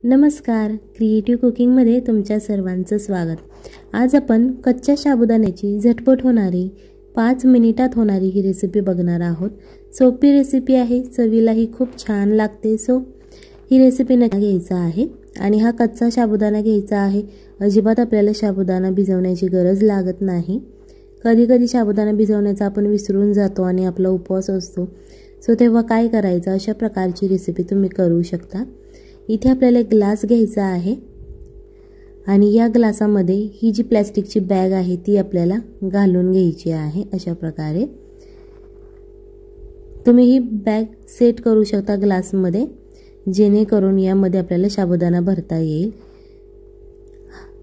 नमस्कार, क्रिएटिव्ह कुकिंगमध्ये तुमच्या सर्वांचं स्वागत। आज आपण कच्च्या साबुदाण्याची झटपट होणारी 5 मिनिटात होणारी ही रेसिपी बघणार आहोत। सोपी रेसिपी आहे, चवीलाही खूप छान लागते। सो ही रेसिपी नक्की घ्यायचा आहे आणि हा कच्चा साबुदाणा घ्यायचा आहे। अजिबात आपल्याला साबुदाणा भिजवण्याची गरज लागत नाही। कधी कधी साबुदाणा भिजवण्याचा आपण विसरून जातो आणि आपला उपवास असतो। सो तेव्हा काय करायचं, अशा प्रकारची रेसिपी तुम्ही करू शकता। इथे आपल्याला एक ग्लास घ्यायचा आहे आणि या ग्लासामध्ये ही जी प्लास्टिकची बॅग आहे ती आपल्याला घालून घ्यायची आहे। अशा प्रकारे तुम्ही ही बॅग सेट करू शकता ग्लासमध्ये, जेणेकरून यामध्ये आपल्याला साबुदाणा भरता येईल।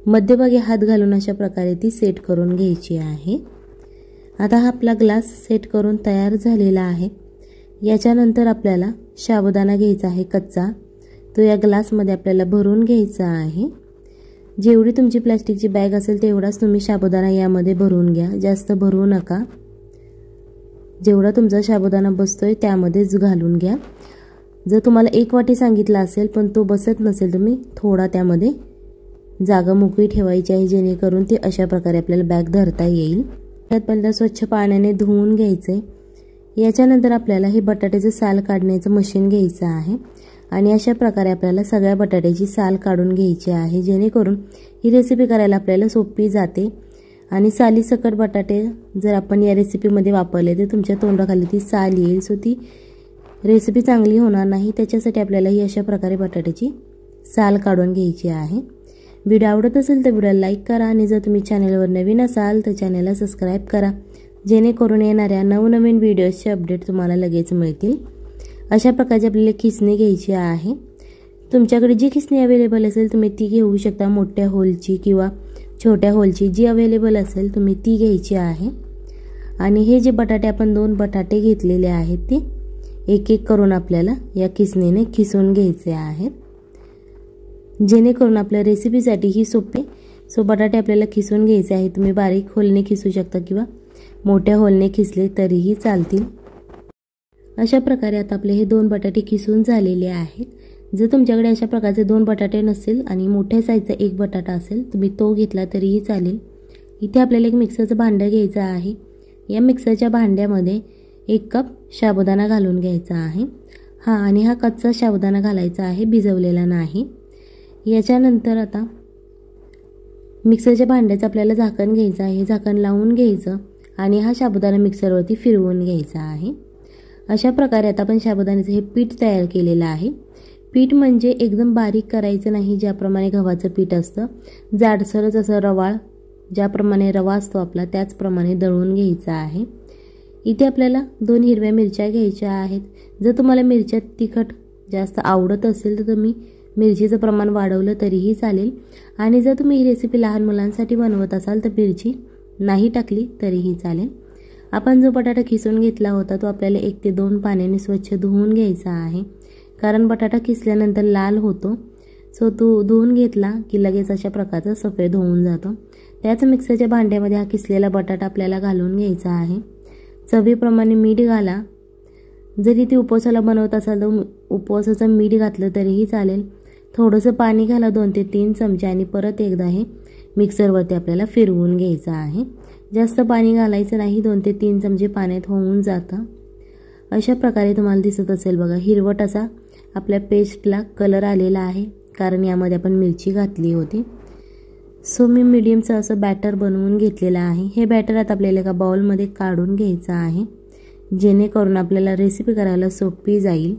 मध्यभागी हात घालून अशा प्रकारे ती सेट करून घ्यायची आहे। आता हा आपला ग्लास सेट करून तयार झालेला आहे। याच्यानंतर आपल्याला साबुदाणा घ्यायचा आहे कच्चा, तो या ग्लासमध्ये आपल्याला भरून घ्यायचा आहे। जेवढी तुमची प्लास्टिकची बॅग असेल तेवढाच तुम्ही साबुदाणा यामध्ये भरून घ्या, जास्त भरू नका। जेवढा तुमचा साबुदाणा बसतोय त्यामध्येच घालून घ्या। जर तुम्हाला 1 वाटी सांगितला असेल पण तो बसत नसेल, तुम्ही थोडा त्यामध्ये जागा मोकळी ठेवायची आहे, जेणेकरून ते अशा प्रकारे आपल्याला बॅग धरता येईल। त्यात पहिल्यांदा स्वच्छ पाण्याने धुवून घ्यायचे। याच्यानंतर आपल्याला हे बटाट्याचं साल काढण्याचं मशीन घ्यायचं आहे आणि अशा प्रकारे आपल्याला सगळ्या बटाट्याची साल काढून घ्यायची आहे, जेणेकरून ही रेसिपी करायला आपल्याला सोपी जाते। आणि सालीसकट बटाटे जर आपण या रेसिपीमध्ये वापरले तर तुमच्या तोंडाखाली ती साल येईल, सो ती रेसिपी चांगली होणार नाही। त्याच्यासाठी आपल्याला ही अशा प्रकारे बटाट्याची साल काढून घ्यायची आहे। व्हिडिओ आवडत असेल तर व्हिडिओला लाईक करा आणि जर तुम्ही चॅनलवर नवीन असाल तर चॅनलला सबस्क्राईब करा, जेणेकरून येणाऱ्या नवनवीन व्हिडिओजचे अपडेट तुम्हाला लगेच मिळतील। अशा प्रकारची आपल्याला खिसणी घ्यायची आहे। तुमच्याकडे जी खिसणी अवेलेबल असेल तुम्ही ती घेऊ शकता, मोठ्या होलची किंवा छोट्या होलची, जी अवेलेबल असेल तुम्ही ती घ्यायची आहे। आणि हे जे बटाटे आपण 2 बटाटे घेतलेले आहेत ते एक एक करून आपल्याला या खिसणीने खिसून घ्यायचे आहेत, जेणेकरून आपल्या रेसिपीसाठी ही सोपे। सो बटाटे आपल्याला खिसून घ्यायचे आहे। तुम्ही बारीक होलने खिसू शकता किंवा मोठ्या होलने खिसले तरीही चालतील। अशा प्रकारे आता आपले हे 2 बटाटे खिसून झालेले आहेत। जर तुमच्याकडे अशा प्रकारचे 2 बटाटे नसेल आणि मोठ्या साईजचा 1 बटाटा असेल तुम्ही तो घेतला तरीही चालेल। इथे आपल्याला एक मिक्सरचं भांडं घ्यायचं आहे। या मिक्सरच्या भांड्यामध्ये 1 कप साबुदाणा घालून घ्यायचा आहे। आणि हा कच्चा साबुदाणा घालायचा आहे, भिजवलेला नाही। याच्यानंतर आता मिक्सरच्या भांड्याचं आपल्याला झाकण घ्यायचं आहे, झाकण लावून घ्यायचं आणि हा साबुदाणा मिक्सरवरती फिरवून घ्यायचा आहे। अशा प्रकारे आता आपण साबुदाण्याचं हे पीठ तयार केलेलं आहे। पीठ म्हणजे एकदम बारीक करायचं नाही, ज्याप्रमाणे गव्हाचं पीठ असतं जाडसरच असं रवाळ, ज्याप्रमाणे रवा असतो आपला त्याचप्रमाणे दळून घ्यायचं आहे। इथे आपल्याला 2 हिरव्या मिरच्या घ्यायच्या आहेत। जर तुम्हाला मिरच्या तिखट जास्त आवडत असेल तर तुम्ही मिरचीचं प्रमाण वाढवलं तरीही चालेल। आणि जर तुम्ही ही रेसिपी लहान मुलांसाठी बनवत असाल तर मिरची नाही टाकली तरीही चालेल। आपण जो बटाटा खिसून घेतला होता तो आपल्याला 1 ते 2 पाण्याने स्वच्छ धुवून घ्यायचा आहे, कारण बटाटा खिसल्यानंतर लाल होतो। सो तो धुवून घेतला की लगेच अशा प्रकारचा सफेद होऊन जातो। त्याच मिक्सरच्या भांड्यामध्ये हा किसलेला बटाटा आपल्याला घालून घ्यायचा आहे। चवीप्रमाणे मीठ घाला। जरी ती उपवासाला बनवत असाल तर उपवासाचं मीठ घातलं तरीही चालेल। थोडंसं पाणी घाला, 2 ते 3 चमचे, आणि परत एकदा हे मिक्सरवरती आपल्याला फिरवून घ्यायचं आहे। जास्त पाणी घालायचं नाही, 2 ते 3 चमचे पाण्यात होऊन जातं। अशा प्रकारे तुम्हाला दिसत असेल बघा, हिरवट असा आपल्या पेस्टला कलर आलेला आहे, कारण यामध्ये आपण मिरची घातली होती। सो मी मीडियमचं असं बॅटर बनवून घेतलेलं आहे। हे बॅटर आता आपल्याला एका बाउलमध्ये काढून घ्यायचं आहे, जेणेकरून आपल्याला रेसिपी करायला सोपी जाईल।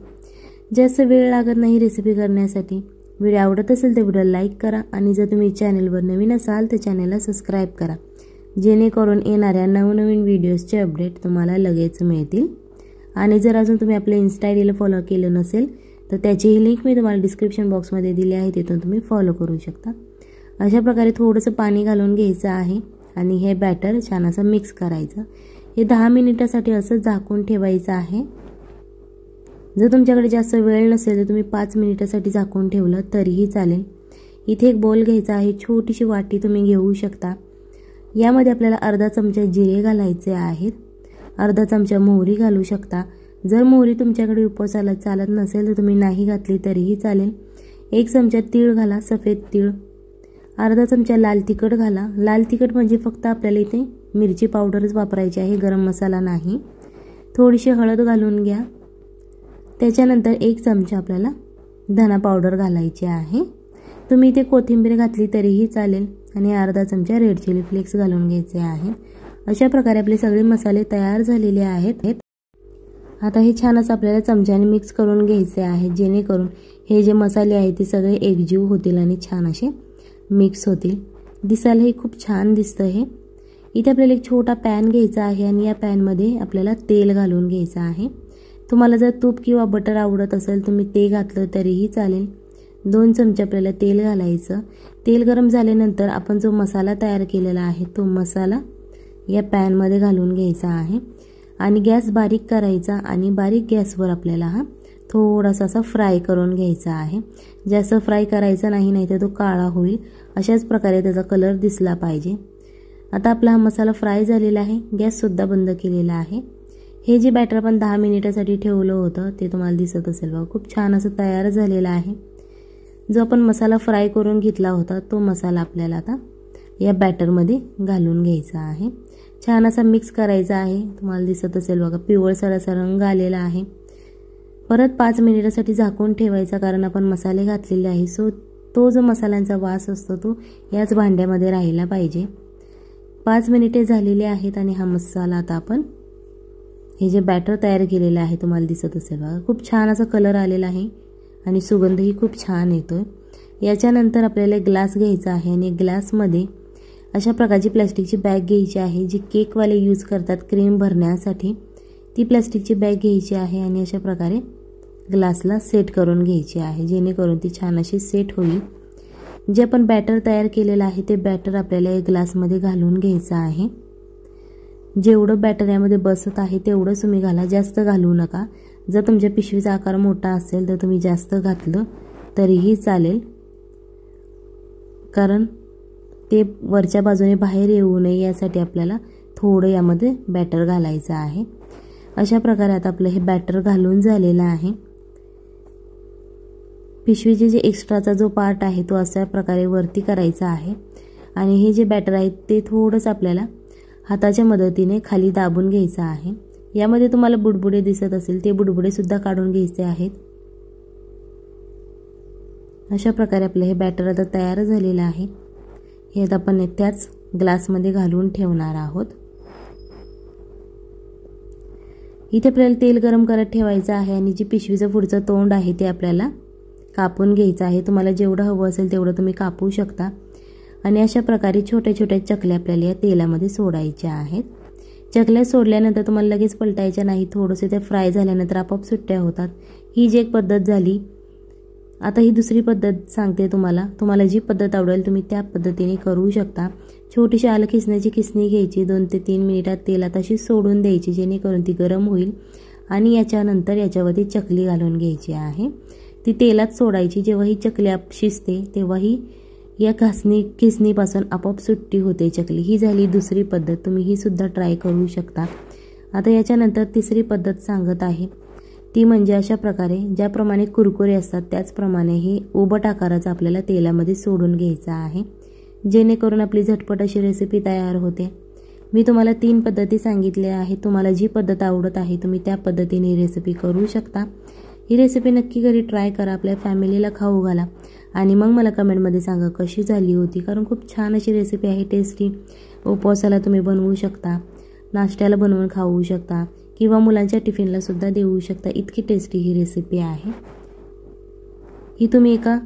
जास्त वेळ लागत नाही रेसिपी करण्यासाठी। व्हिडिओ आवडत असेल तर व्हिडिओला लाईक करा आणि जर तुम्ही चॅनलवर नवीन असाल तर चॅनलला सबस्क्राईब करा, जेणेकरून येणाऱ्या नवनवीन व्हिडिओजचे अपडेट तुम्हाला लगेच मिळतील। आणि जर अजून तुम्ही आपल्या इन्स्टा आयडीला फॉलो केलं नसेल तर त्याचीही लिंक मी तुम्हाला डिस्क्रिप्शन बॉक्समध्ये दिली आहे, तिथून तुम्ही फॉलो करू शकता। अशा प्रकारे थोडंसं पाणी घालून घ्यायचं आहे आणि हे बॅटर छान असं मिक्स करायचं। हे 10 मिनिटासाठी असं झाकून ठेवायचं आहे। जर तुमच्याकडे जास्त वेळ नसेल तर तुम्ही 5 मिनिटासाठी झाकून ठेवलं तरीही चालेल। इथे एक बोल घ्यायचा आहे, छोटीशी वाटी तुम्ही घेऊ शकता। यामध्ये आपल्याला अर्धा चमचा जिरे घालायचे आहेत, अर्धा चमचा मोहरी घालू शकता। जर मोहरी तुमच्याकडे उपवासाला चालत नसेल तर तुम्ही नाही घातली तरीही चालेल। 1 चमचा तीळ घाला, सफेद तीळ, अर्धा चमचा लाल तिखट घाला। लाल तिखट म्हणजे फक्त आपल्याला इथे मिरची पावडरच वापरायची आहे, गरम मसाला नाही। थोडीशी हळद घालून घ्या। त्याच्यानंतर 1 चमचा आपल्याला धना पावडर घालायची आहे। तुम्ही इथे कोथिंबीर घातली तरीही चालेल आणि अर्धा चमचा रेड चिली फ्लेक्स घालून घ्यायचे आहे। अशा प्रकारे आपले सगळे मसाले तयार झालेले आहेत। आता हे छान असं आपल्याला चमच्याने मिक्स करून घ्यायचे आहे, जेणेकरून हे जे मसाले आहेत ते सगळे एकजीव होतील आणि छान असे मिक्स होतील। दिसायला हे खूप छान दिसतं हे। इथे आपल्याला एक छोटा पॅन घ्यायचा आहे आणि या पॅनमध्ये आपल्याला तेल घालून घ्यायचं आहे। तुम्हाला जर तूप किंवा बटर आवडत असेल तुम्ही ते घातलं तरीही चालेल। 2 चमचे आपल्याला तेल घालायचं। तेल गरम झाल्यानंतर आपण जो मसाला तयार केलेला आहे तो मसाला या पॅनमध्ये घालून घ्यायचा आहे आणि गॅस बारीक करायचा आणि बारीक गॅसवर आपल्याला हा थोडासा असा फ्राय करून घ्यायचा आहे। जास्त फ्राय करायचा नाही, नाहीतर तो काळा होईल। अशाच प्रकारे त्याचा कलर दिसला पाहिजे। आता आपला हा मसाला फ्राय झालेला आहे, गॅस सुद्धा बंद केलेला आहे। हे जे बॅटर आपण 10 मिनिटासाठी ठेवलं होतं ते तुम्हाला दिसत असेल बघा, खूप छान असं तयार झालेला आहे। जो आपण मसाला फ्राय करून घेतला होता तो मसाला आपल्याला आता या बॅटरमध्ये घालून घ्यायचा आहे। छान असा मिक्स करायचा आहे। तुम्हाला दिसत असेल बघा, पिवळसर असा रंग आलेला आहे। परत 5 मिनिटासाठी झाकून ठेवायचा, कारण आपण मसाले घातलेले आहे। सो तो जो मसाल्यांचा वास असतो तो याच भांड्यामध्ये राहिला पाहिजे। 5 मिनिटे झालेले आहेत आणि हा मसाला आता आपण हे जे बॅटर तयार केलेलं आहे तुम्हाला दिसत असेल बघा, खूप छान असा कलर आलेला आहे आणि सुगंधही खूप छान येतोय। याच्यानंतर आपल्याला एक ग्लास घ्यायचा आहे आणि ग्लासमध्ये अशा प्रकारची प्लास्टिकची बॅग घ्यायची आहे, जी केकवाले यूज करतात क्रीम भरण्यासाठी। ती प्लास्टिकची बॅग घ्यायची आहे आणि अशा प्रकारे ग्लासला सेट करून घ्यायची आहे, जेणेकरून ती छान अशी सेट होईल। जे आपण बॅटर तयार केलेलं आहे ते बॅटर आपल्याला एक ग्लासमध्ये घालून घ्यायचं आहे। जेवढं बॅटर यामध्ये बसत आहे तेवढंच तुम्ही घाला, जास्त घालू नका। जर तुमच्या पिशवीचा आकार मोठा असेल तर तुम्ही जास्त घातलं तरीही चालेल, कारण ते वरच्या बाजूने बाहेर येऊ नये यासाठी आपल्याला थोडं यामध्ये बॅटर घालायचं आहे। अशा प्रकारे आता आपलं हे बॅटर घालून झालेलं आहे। पिशवीचे जे एक्स्ट्राचा जो पार्ट आहे तो अशा प्रकारे वरती करायचा आहे आणि हे जे बॅटर आहे ते थोडंसं आपल्याला हाताच्या मदतीने खाली दाबून घ्यायचं आहे। यामध्ये तुम्हाला बुडबुडे दिसत असेल ते बुडबुडे सुद्धा काढून घ्यायचे आहेत। अशा प्रकारे आपलं हे बॅटर आता तयार झालेलं आहे। हे आता आपण त्याच ग्लासमध्ये घालून ठेवणार आहोत। इथे आपल्याला तेल गरम करत ठेवायचं आहे आणि जी पिशवीचं पुढचं तोंड आहे ते आपल्याला कापून घ्यायचं आहे। तुम्हाला जेवढं हवं असेल तेवढं तुम्ही कापू शकता आणि अशा प्रकारे छोट्या छोट्या चकल्या आपल्याला या तेलामध्ये सोडायच्या आहेत। चकल्या सोडल्यानंतर तुम्हाला लगेच पलटायच्या नाही, थोडंसं ते फ्राय झाल्यानंतर आपोआप सुट्ट्या होतात। ही जी एक पद्धत झाली। आता ही दुसरी पद्धत सांगते तुम्हाला, तुम्हाला जी पद्धत आवडेल तुम्ही त्या पद्धतीने करू शकता। छोटीशी आलं खिसण्याची खिसणी घ्यायची, 2 ते 3 मिनिटात तेलात अशी सोडून द्यायची, जेणेकरून ती गरम होईल आणि याच्यानंतर याच्यावरती चकली घालून घ्यायची आहे। ती तेलात सोडायची। जेव्हा ही चकली शिजते तेव्हा ही या खिसणीपासून आपोआप सुट्टी होते चकली। ही झाली दुसरी पद्धत, तुम्ही ही सुद्धा ट्राय करू शकता। आता याच्यानंतर तिसरी पद्धत सांगत आहे, ती म्हणजे अशा प्रकारे ज्याप्रमाणे कुरकुरे असतात त्याचप्रमाणे हे उभट आकाराचं आपल्याला तेलामध्ये सोडून घ्यायचं आहे, जेणेकरून आपली झटपट अशी रेसिपी तयार होते। मी तुम्हाला 3 पद्धती सांगितल्या आहेत। तुम्हाला जी पद्धत आवडत आहे तुम्ही त्या पद्धतीने रेसिपी करू शकता। ही रेसिपी नक्की घरी ट्राय करा, आपल्या फॅमिलीला खाऊ घाला आणि मग मला कमेंटमध्ये सांगा कशी झाली होती, कारण खूप छान अशी रेसिपी आहे, टेस्टी। उपवासाला तुम्ही बनवू शकता, नाश्त्याला बनवून खाऊ शकता किंवा मुलांच्या टिफिनला सुद्धा देऊ शकता। इतकी टेस्टी ही रेसिपी आहे। ही तुम्ही एका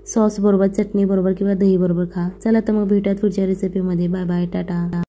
सॉस बरोबर, चटणी बरोबर किंवा दही बरोबर खा। चला तर मग भेटूयात पुढच्या रेसिपीमध्ये। Bye bye, Tata.